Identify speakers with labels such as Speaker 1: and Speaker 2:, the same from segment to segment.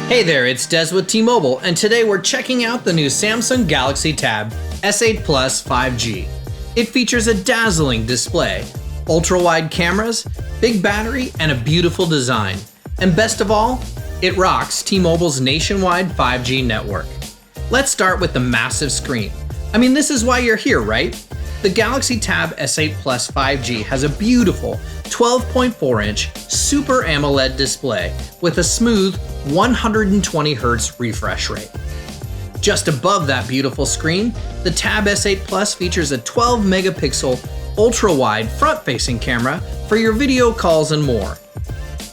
Speaker 1: Hey there, it's Des with T-Mobile, and today we're checking out the new Samsung Galaxy Tab S8 Plus 5G. It features a dazzling display, ultra-wide cameras, big battery, and a beautiful design. And best of all, it rocks T-Mobile's nationwide 5G network. Let's start with the massive screen. I mean, this is why you're here, right? The Galaxy Tab S8 Plus 5G has a beautiful 12.4-inch Super AMOLED display with a smooth 120Hz refresh rate. Just above that beautiful screen, the Tab S8 Plus features a 12-megapixel ultra-wide front-facing camera for your video calls and more.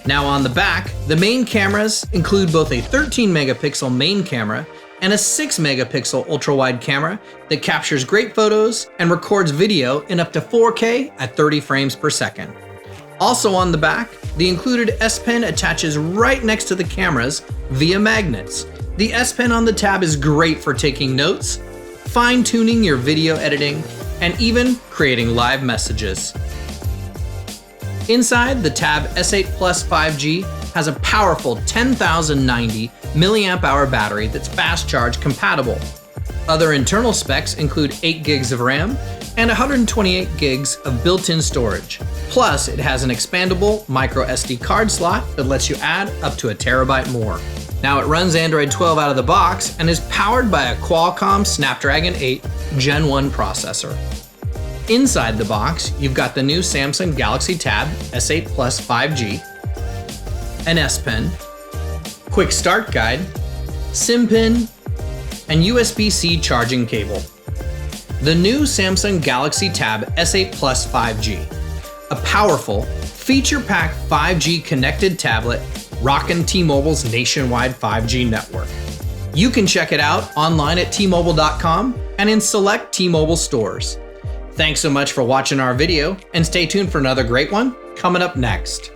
Speaker 1: Now on the back, the main cameras include both a 13-megapixel main camera and a 6-megapixel ultra-wide camera that captures great photos and records video in up to 4K at 30 frames per second. Also on the back, the included S Pen attaches right next to the cameras via magnets. The S Pen on the Tab is great for taking notes, fine-tuning your video editing, and even creating live messages. Inside, the Tab S8 Plus 5G has a powerful 10,090 mAh battery that's fast charge compatible. Other internal specs include 8 gigs of RAM and 128 gigs of built-in storage. Plus, it has an expandable micro SD card slot that lets you add up to a terabyte more. Now it runs Android 12 out of the box and is powered by a Qualcomm Snapdragon 8 Gen 1 processor. Inside the box, you've got the new Samsung Galaxy Tab S8 Plus 5G, an S Pen, quick start guide, SIM pin, and USB-C charging cable. The new Samsung Galaxy Tab S8 Plus 5G, a powerful, feature-packed 5G connected tablet rocking T-Mobile's nationwide 5G network. You can check it out online at T-Mobile.com and in select T-Mobile stores. Thanks so much for watching our video, and stay tuned for another great one coming up next.